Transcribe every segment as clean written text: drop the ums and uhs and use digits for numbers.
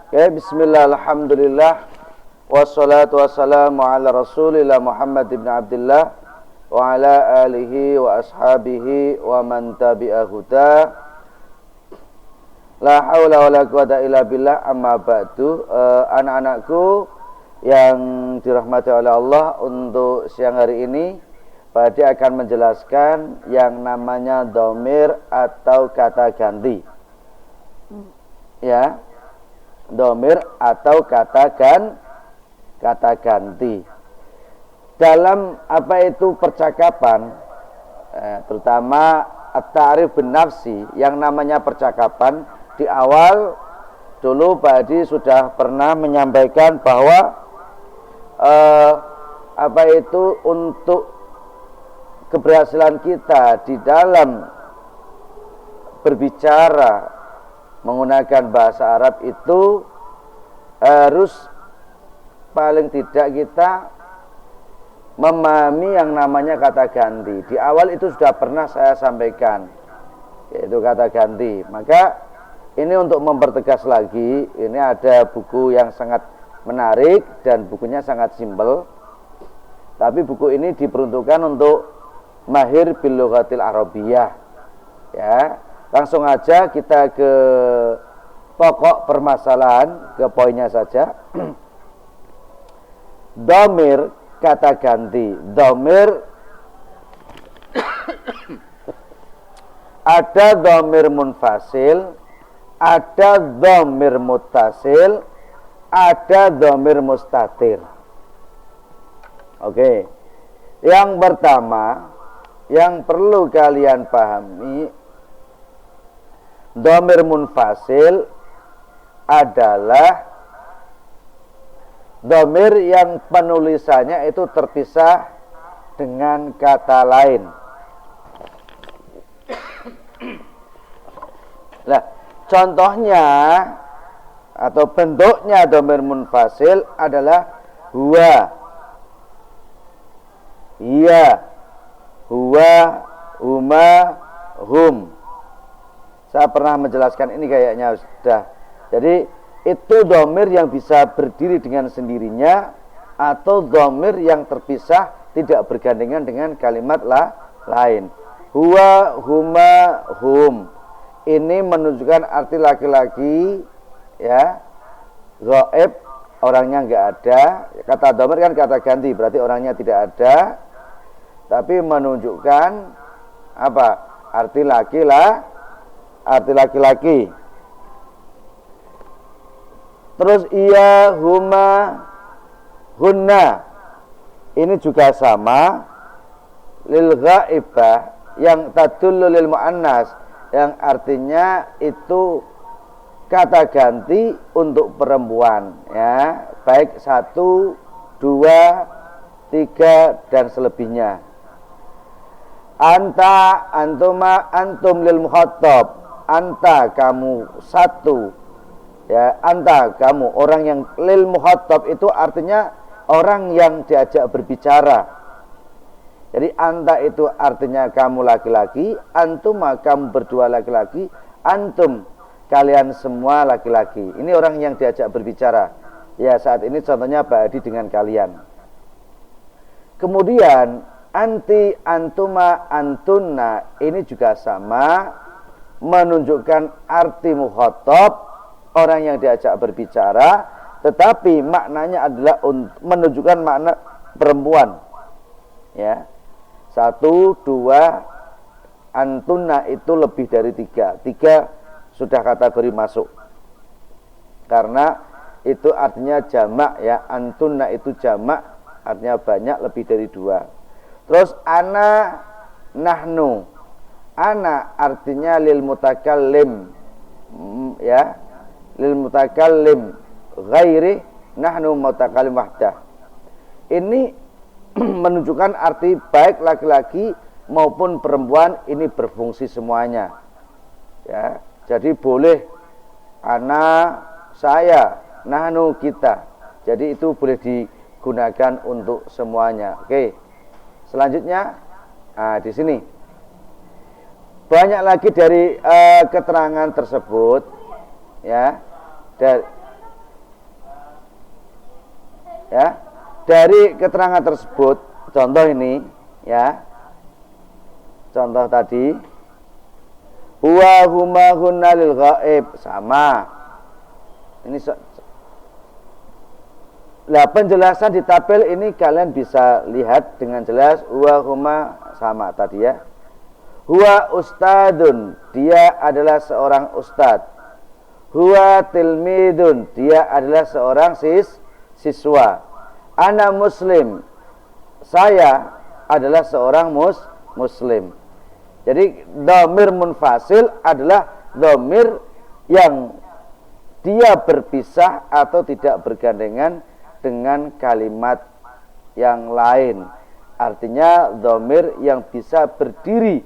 Ya, bismillah, alhamdulillah, wassalatu wassalamu ala rasulillah Muhammad ibn Abdullah wa ala alihi wa ashabihi wa man tabi'ahuda. La hawla wa la quwata illa billah, amma ba'du. Anak-anakku yang dirahmati oleh Allah, untuk siang hari ini Pak Adi akan menjelaskan yang namanya dhamir atau kata ganti. Ya, dhamir atau kata ganti. Dalam apa itu percakapan, terutama at-ta'rif bin nafsi, yang namanya percakapan, di awal dulu Pak Adi sudah pernah menyampaikan bahwa apa itu untuk keberhasilan kita di dalam berbicara menggunakan bahasa Arab itu harus paling tidak kita memahami yang namanya kata ganti. Di awal itu sudah pernah saya sampaikan, yaitu kata ganti. Maka ini untuk mempertegas lagi, ini ada buku yang sangat menarik dan bukunya sangat simpel. Tapi buku ini diperuntukkan untuk mahir bil lughatil arabiyyah. Ya. Langsung aja kita ke pokok permasalahan, ke poinnya saja. Dhamir, kata ganti. Dhamir ada dhamir munfasil, ada dhamir muttasil, ada dhamir mustatir. Oke. Yang pertama yang perlu kalian pahami, dhamir munfasil adalah dhamir yang penulisannya itu terpisah dengan kata lain. Nah, contohnya atau bentuknya dhamir munfasil adalah huwa, iya, huwa, huma, hum. Saya pernah menjelaskan ini kayaknya sudah. Jadi itu dhamir yang bisa berdiri dengan sendirinya, atau dhamir yang terpisah tidak bergandengan dengan kalimat lain. Huwa, huma, hum. Ini menunjukkan arti laki-laki, ya. Ghaib, orangnya enggak ada. Kata dhamir kan kata ganti, berarti orangnya tidak ada. Tapi menunjukkan apa? Arti laki-laki. Terus iya, huma, hunna. Ini juga sama. Lil ghaibah yang tadullu lil muannas, yang artinya itu kata ganti untuk perempuan, ya, baik 1, 2, 3 dan selebihnya. Anta, antuma, antum lil mukhatab. Anta, kamu, 1, ya, anta, kamu, orang yang lil mukhatab itu artinya orang yang diajak berbicara. Jadi anta itu artinya kamu laki-laki, antuma, kamu berdua laki-laki, antum, kalian semua laki-laki. Ini orang yang diajak berbicara. Ya, saat ini contohnya Pak Adi dengan kalian. Kemudian anti, antuma, antunna, ini juga sama, menunjukkan arti mukhatab, orang yang diajak berbicara, tetapi maknanya adalah menunjukkan makna perempuan. Ya, 1, 2, antunna itu lebih dari 3. 3 sudah kategori masuk, karena itu artinya jamak, ya. Antunna itu jamak, artinya banyak, lebih dari 2. Terus ana, nahnu. Ana artinya lil mutakallim, ya, lil mutakallim ghairi, nahnu mutakallim wahdah. Ini menunjukkan arti baik laki-laki maupun perempuan, ini berfungsi semuanya, ya. Jadi boleh ana, saya, nahnu, kita. Jadi itu boleh digunakan untuk semuanya. Oke. Selanjutnya, di sini banyak lagi dari keterangan tersebut, ya. Ya. Dari keterangan tersebut, contoh ini ya. Contoh tadi huwa huma hunna lil ghaib sama. Ini penjelasan di tabel ini kalian bisa lihat dengan jelas. Huwa huma sama tadi ya. Huwa ustadun, dia adalah seorang ustad. Huwa tilmidun, dia adalah seorang siswa. Ana muslim, saya adalah seorang muslim. Jadi dhamir munfasil adalah dhamir yang dia berpisah atau tidak bergandengan dengan kalimat yang lain. Artinya dhamir yang bisa berdiri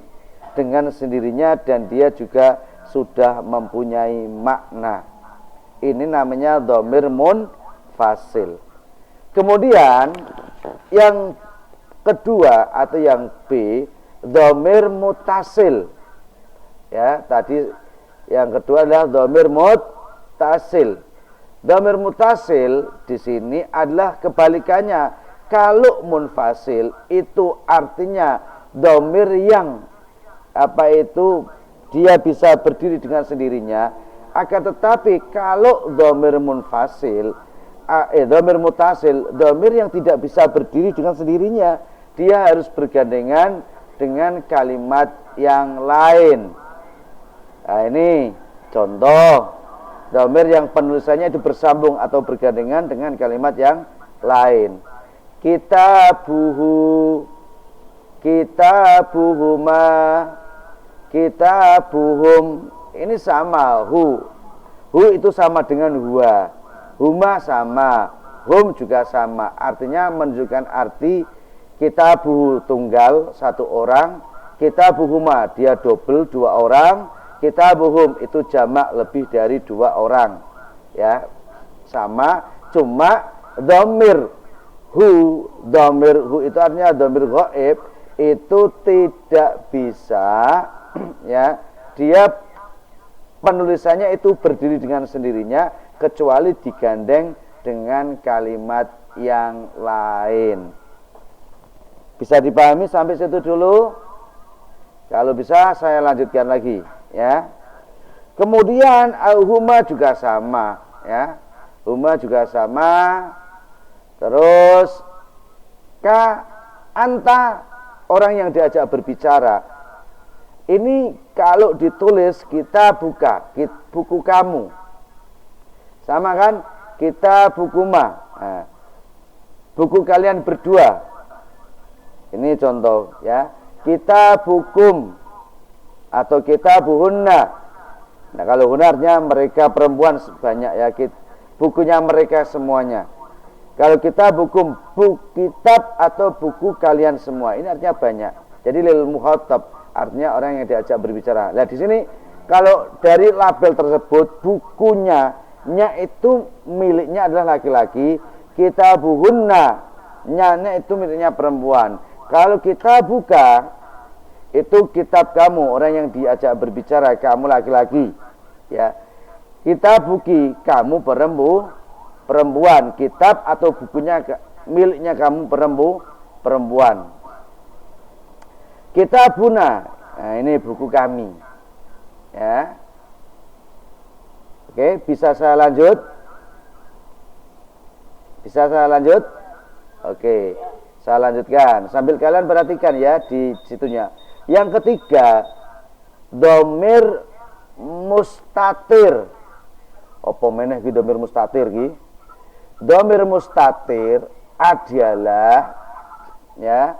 dengan sendirinya dan dia juga sudah mempunyai makna. Ini namanya dhamir munfasil. Kemudian yang kedua atau yang B, dhamir mutasil. Ya, tadi yang kedua adalah dhamir mutasil. Dhamir mutasil di sini adalah kebalikannya. Kalau munfasil itu artinya dhamir yang dia bisa berdiri dengan sendirinya. Akan tetapi kalau dhamir munfasil, dhamir mutasil, dhamir yang tidak bisa berdiri dengan sendirinya, dia harus bergandengan dengan kalimat yang lain. Nah, ini contoh dhamir yang penulisannya itu bersambung atau bergandengan dengan kalimat yang lain. Kitabuhu, kitabuhuma, kitabuhum. Ini sama, hu itu sama dengan huwa, huma sama, hum juga sama. Artinya menunjukkan arti kitabuhu tunggal satu orang, kitabuhuma dia double dua orang, kitabuhum itu jamak lebih dari dua orang. Ya, sama, cuma dhamir hu itu artinya dhamir ghaib itu tidak bisa ya, dia penulisannya itu berdiri dengan sendirinya kecuali digandeng dengan kalimat yang lain. Bisa dipahami sampai situ dulu? Kalau bisa saya lanjutkan lagi ya. Kemudian huma juga sama ya. Huma juga sama. Terus ka anta, orang yang diajak berbicara. Ini kalau ditulis kita buka buku kamu. Sama kan? Kita bukuma. Nah, buku kalian berdua. Ini contoh ya. Kita bukum atau kita buhunna. Nah, kalau hunarnya mereka perempuan banyak ya. Bukunya mereka semuanya. Kalau kita bukum, kitab atau buku kalian semua. Ini artinya banyak. Jadi lil mukhatab, artinya orang yang diajak berbicara. Nah, di sini kalau dari label tersebut bukunya itu miliknya adalah laki-laki, kita buhunna nya itu miliknya perempuan. Kalau kita buka itu kitab kamu, orang yang diajak berbicara, kamu laki-laki. Ya. Kita buki, kamu perempuan, kitab atau bukunya miliknya kamu perempuan. Kitabuna, nah ini buku kami. Ya. Oke, bisa saya lanjut? Bisa saya lanjut? Oke, saya lanjutkan. Sambil kalian perhatikan ya di situnya. Yang ketiga, dhamir mustatir. Apa meneh ki dhamir mustatir ki? Dhamir mustatir adalah ya,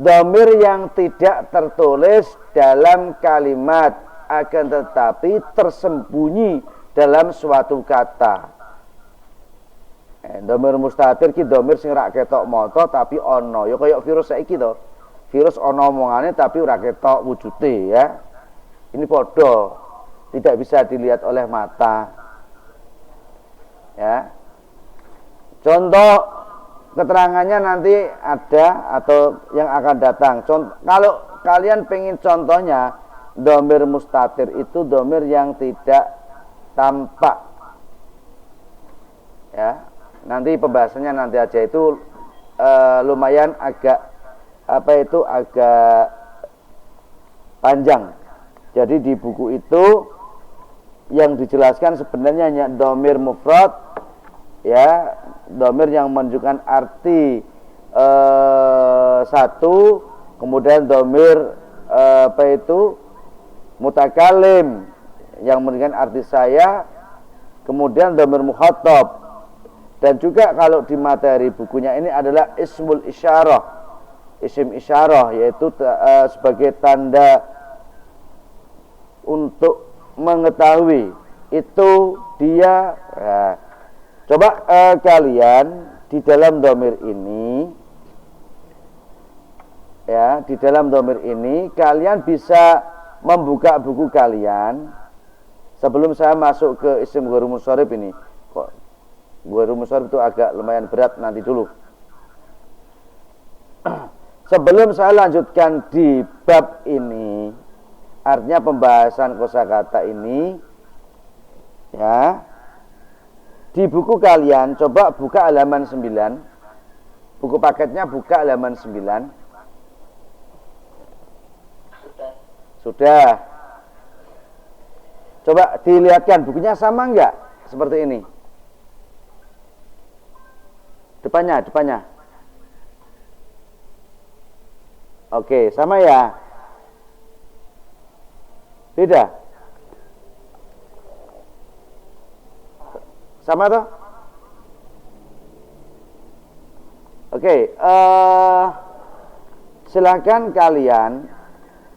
dhamir yang tidak tertulis dalam kalimat akan tetapi tersembunyi dalam suatu kata. Dhamir mustatir ki dhamir sing ra ketok mata tapi ana. Ya kaya virus saiki to. Virus ana omongane tapi ora ketok wujude ya. Ini padha, tidak bisa dilihat oleh mata. Ya. Contoh keterangannya nanti ada atau yang akan datang. Kalau kalian pengen contohnya, dhamir mustatir itu dhamir yang tidak tampak. Ya, nanti pembahasannya nanti aja, itu lumayan agak agak panjang. Jadi di buku itu yang dijelaskan sebenarnya hanya dhamir mufrad, ya, dhamir yang menunjukkan arti satu, kemudian dhamir mutakalim yang menunjukkan arti saya, kemudian dhamir mukhatab, dan juga kalau di materi bukunya ini adalah ismul isyarah, isim isyarah, yaitu sebagai tanda untuk mengetahui itu dia. Nah, coba kalian di dalam dhamir ini, ya, di dalam dhamir ini kalian bisa membuka buku kalian sebelum saya masuk ke isim ghairu munsharif ini. Kok ghairu munsharif itu agak lumayan berat, nanti dulu. Sebelum saya lanjutkan di bab ini, artinya pembahasan kosakata ini, ya, di buku kalian coba buka halaman 9. Buku paketnya buka halaman 9. Sudah. Coba dilihatkan bukunya sama enggak seperti ini. Depannya. Oke, sama ya. Beda. Sama toh? Oke, silakan kalian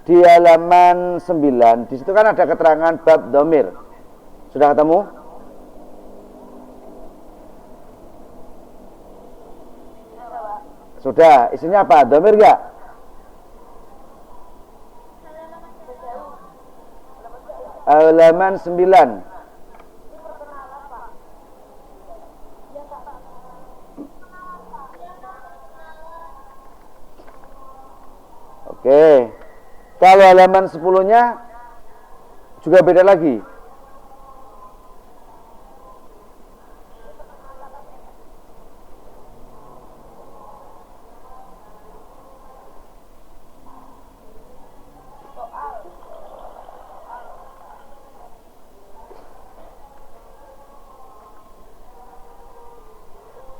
di halaman 9, di situ kan ada keterangan bab dhamir. Sudah ketemu? Sudah. Isinya apa? Dhamir enggak? Halaman 9. Oke. Kalau halaman 10-nya juga beda lagi.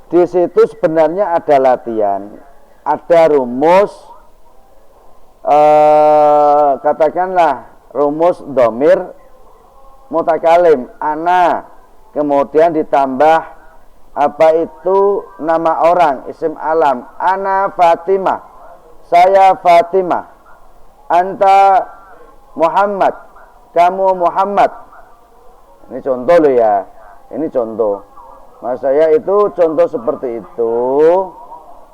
Di situ sebenarnya ada latihan, ada rumus, katakanlah rumus dhamir mutakalim ana, kemudian ditambah apa itu nama orang, isim alam, ana Fatimah, saya Fatimah, anta Muhammad, kamu Muhammad. Ini contoh loh ya, ini contoh. Maksud saya itu contoh seperti itu,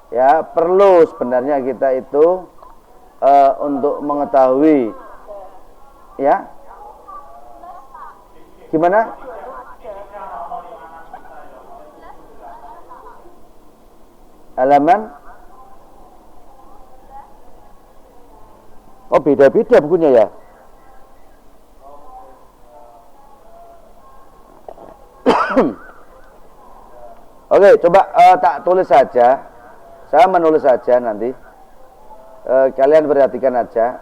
ya, perlu sebenarnya kita itu untuk mengetahui, ya. Gimana? Halaman? Oh, beda-beda bukunya ya. Oke, coba tak tulis saja. Saya menulis saja nanti. Kalian perhatikan aja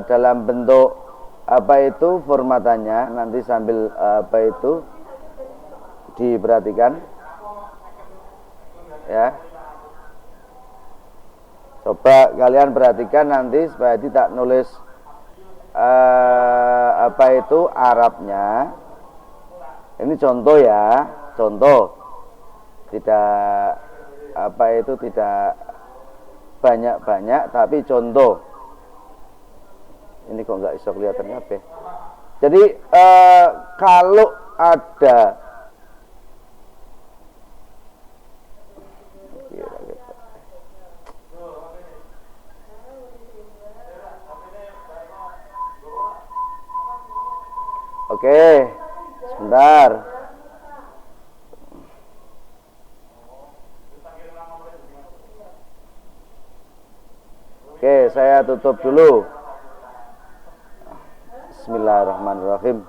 dalam bentuk apa itu formatannya, nanti sambil apa itu diperhatikan, ya. Coba kalian perhatikan nanti supaya tidak nulis apa itu Arabnya. Ini contoh ya, contoh. Tidak apa itu tidak banyak-banyak, tapi contoh. Ini kok nggak bisa kelihatan apa? Jadi kalau ada oke, sebentar. Oke, saya tutup dulu. Bismillahirrahmanirrahim.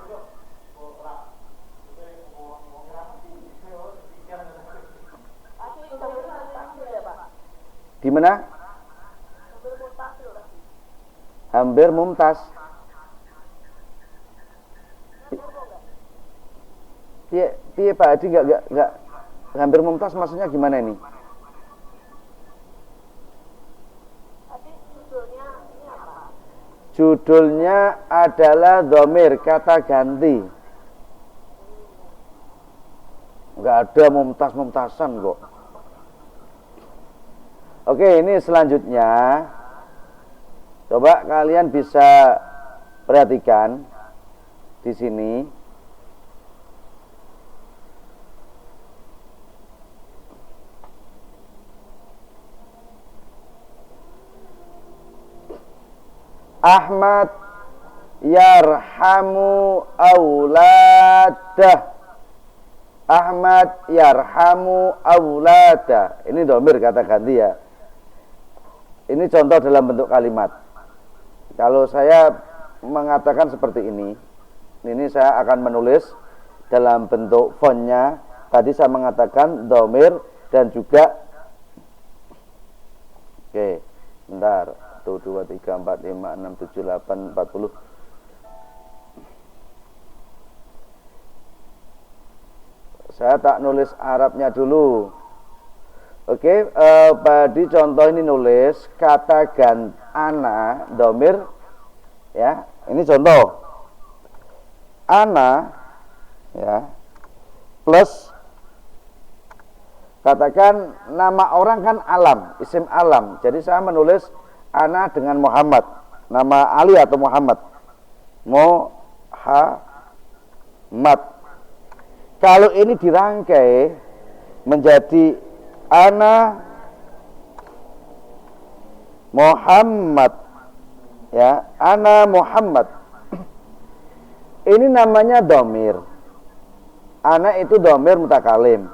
Gimana? Hampir mumtaz. Piye Pak Hadi enggak hampir mumtaz maksudnya gimana ini? Judulnya adalah dhamir, kata ganti. Enggak ada mumtaz-mumtazan kok. Oke, ini selanjutnya. Coba kalian bisa perhatikan di sini. Ahmad yarhamu auladah. Ahmad yarhamu auladah. Ini dhamir kata ganti ya. Ini contoh dalam bentuk kalimat. Kalau saya mengatakan seperti ini saya akan menulis dalam bentuk fontnya. Tadi saya mengatakan dhamir dan juga oke, bentar. 1, 2, 3, 4, 5, 6, 7, 8, 40. Saya tak nulis Arabnya dulu. Oke, Padi contoh ini nulis kata ganti ana dhamir ya. Ini contoh. Ana ya plus katakan nama orang kan alam, isim alam. Jadi saya menulis ana dengan Muhammad, nama Ali atau Muhammad. Muhammad. Kalau ini dirangkai menjadi ana Muhammad, ya, ana Muhammad. Ini namanya dhamir. Ana itu dhamir mutakalim.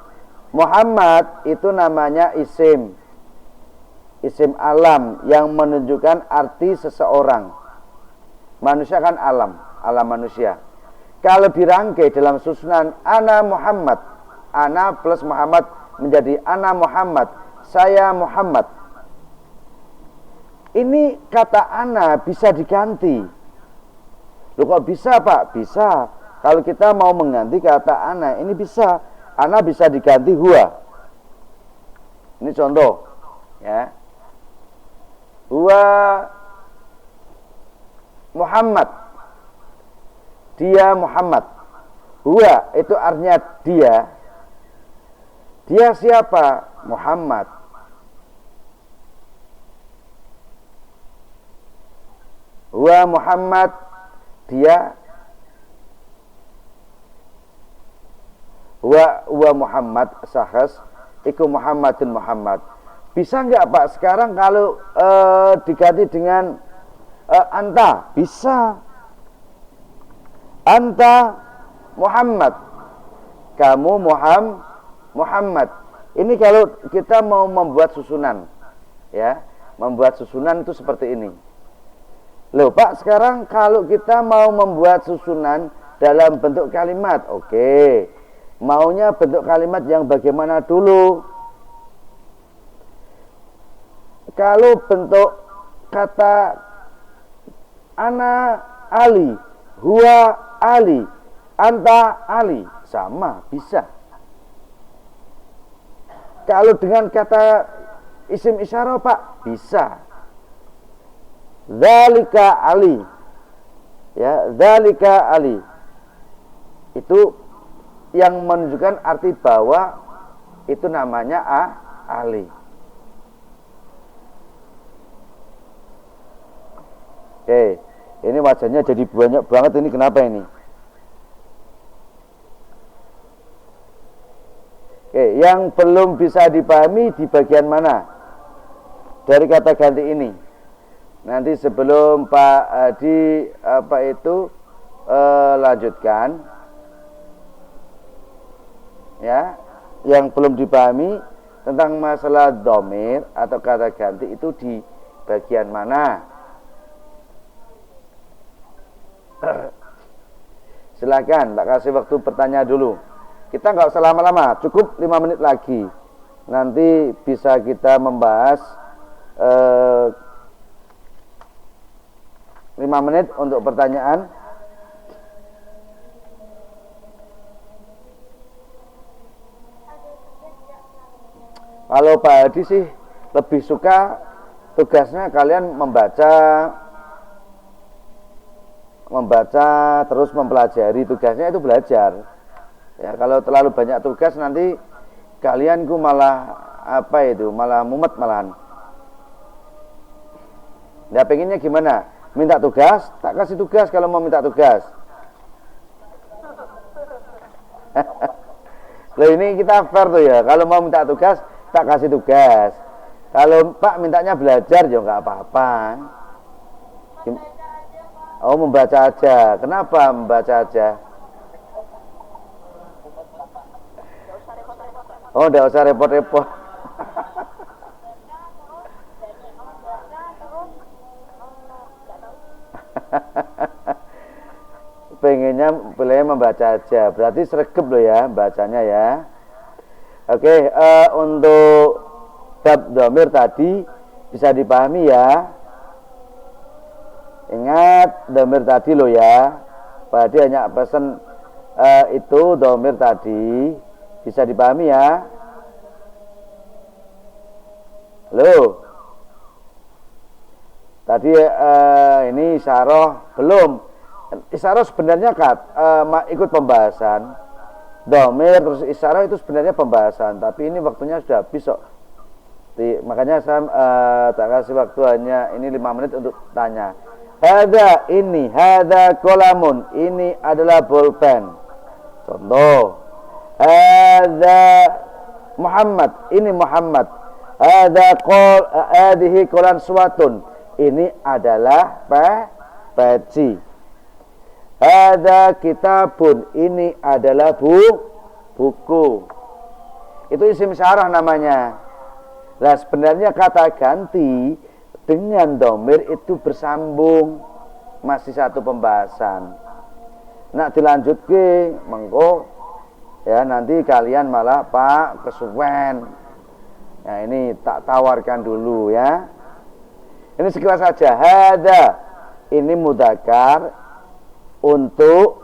Muhammad itu namanya isim. Isim alam yang menunjukkan arti seseorang. Manusia kan alam, alam manusia. Kalau dirangkai dalam susunan ana Muhammad, ana plus Muhammad menjadi ana Muhammad, saya Muhammad. Ini kata ana bisa diganti. Loh kok bisa Pak? Bisa. Kalau kita mau mengganti kata ana, ini bisa. Ana bisa diganti huwa. Ini contoh, ya. Huwa Muhammad. Dia Muhammad. Huwa itu artinya dia. Dia siapa? Muhammad. Huwa Muhammad. Dia. Huwa Muhammad sahas. Iku Muhammadun Muhammad. Bisa enggak Pak sekarang kalau diganti dengan anta? Bisa. Anta Muhammad. Kamu Muhammad. Ini kalau kita mau membuat susunan, ya, membuat susunan itu seperti ini. Loh Pak, sekarang kalau kita mau membuat susunan dalam bentuk kalimat, oke. Maunya bentuk kalimat yang bagaimana dulu? Kalau bentuk kata ana Ali, huwa Ali, anta Ali, sama, bisa. Kalau dengan kata isim isyarah Pak, bisa. Dzalika Ali. Ya, dzalika Ali. Itu yang menunjukkan arti bahwa itu namanya Ali. Oke, ini wajahnya jadi banyak banget ini, kenapa ini? Oke, yang belum bisa dipahami di bagian mana dari kata ganti ini? Nanti sebelum Pak Adi lanjutkan, ya, yang belum dipahami tentang masalah dhamir atau kata ganti itu di bagian mana? Silakan, tak kasih waktu bertanya dulu. Kita nggak usah lama-lama, cukup 5 menit lagi. Nanti bisa kita membahas 5 menit untuk pertanyaan. Kalau Pak Hadi sih lebih suka tugasnya kalian membaca terus mempelajari, tugasnya itu belajar. Ya, kalau terlalu banyak tugas nanti kalian malah malah mumet malahan. Ya pengennya gimana? Minta tugas, tak kasih tugas kalau mau minta tugas. Loh ini kita fair tuh ya, kalau mau minta tugas tak kasih tugas. Kalau Pak mintanya belajar ya nggak apa-apa. Oh membaca aja. Kenapa membaca aja? Oh nggak usah repot-repot. Pengennya boleh membaca aja. Berarti sregep loh ya bacanya ya. Oke, untuk bab dhamir tadi bisa dipahami ya. Ingat dhamir tadi loh ya. Pak Hadi hanya pesan itu dhamir tadi bisa dipahami ya. Halo. Tadi ini isyarah belum. Isyarah sebenarnya ikut pembahasan. Dhamir terus isyarah itu sebenarnya pembahasan, tapi ini waktunya sudah habis kok. Makanya saya tak kasih waktu hanya ini 5 menit untuk tanya. Hadza qalamun, ini adalah bolpen. Contoh. Hadza Muhammad, ini Muhammad. Hadhihi qalan suwatun, ini adalah peci. Hadza kitabun, ini adalah buku. Itu isim isyarah namanya. Nah sebenarnya kata ganti dengan dhamir itu bersambung, masih satu pembahasan. Nak dilanjut ke mengko ya nanti kalian malah Pak kesuwen. Nah ini tak tawarkan dulu ya. Ini sekilas saja. Hadza ini mudzakkar untuk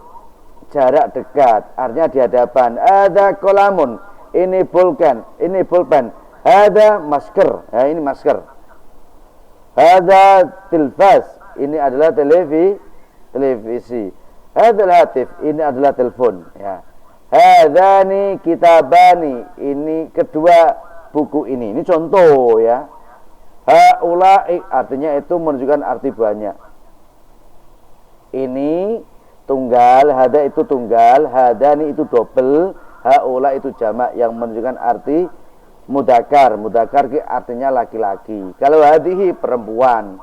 jarak dekat, artinya di hadapan. Hadza qalamun, ini pulpen, ini pulpen. Hadza masker, ya ini masker. Hadza tilfaz, ini adalah televisi. Hadzal hatif, ini adalah telepon, ya. Hadzani kitabani, ini kedua buku ini. Ini contoh ya. Haula'i artinya itu menunjukkan arti banyak. Ini tunggal, hada itu tunggal, hadani itu double, haula itu jamak yang menunjukkan arti mudzakkar. Mudzakkar artinya laki-laki. Kalau hadhihi perempuan.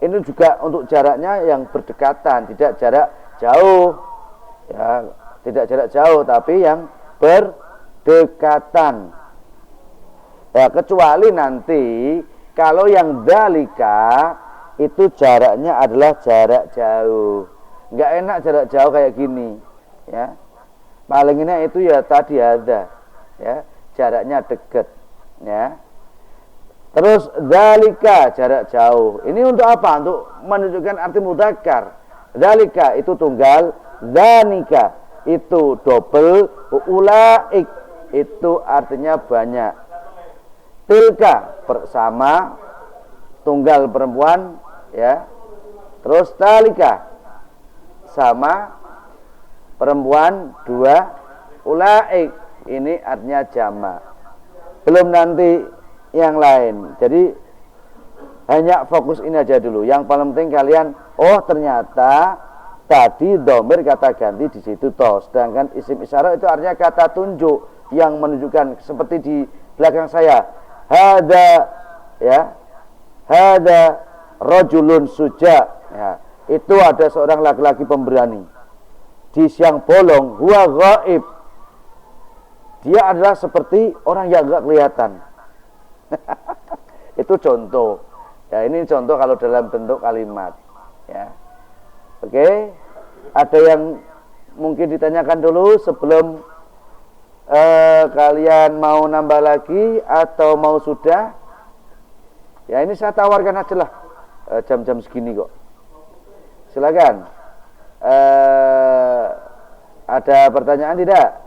Ini juga untuk jaraknya yang berdekatan, tidak jarak jauh. Ya, tidak jarak jauh tapi yang berdekatan. Ya, kecuali nanti kalau yang dzalika itu jaraknya adalah jarak jauh. Enggak enak jarak jauh kayak gini, ya. Paling enak itu ya tadi ada, ya, jaraknya dekat, ya. Terus dzalika jarak jauh. Ini untuk apa? Untuk menunjukkan arti mudzakkar. Dzalika itu tunggal, dzanika itu double, ulaik itu artinya banyak. Tilka bersama tunggal perempuan, ya. Terus talika sama perempuan dua, ulaik ini artinya jamak. Belum nanti yang lain. Jadi hanya fokus ini aja dulu. Yang paling penting kalian, oh ternyata tadi dhamir kata ganti di situ toh. Sedangkan isim isyarah itu artinya kata tunjuk yang menunjukkan seperti di belakang saya. Hada ya. Hada rajulun suja, ya. Itu ada seorang laki-laki pemberani. Di siang bolong, huwa ghaib. Dia adalah seperti orang yang enggak kelihatan. Itu contoh. Ya, ini contoh kalau dalam bentuk kalimat, ya. Oke. Ada yang mungkin ditanyakan dulu sebelum kalian mau nambah lagi atau mau sudah? Ya ini saya tawarkan aja lah, jam-jam segini kok. Silakan. Ada pertanyaan tidak?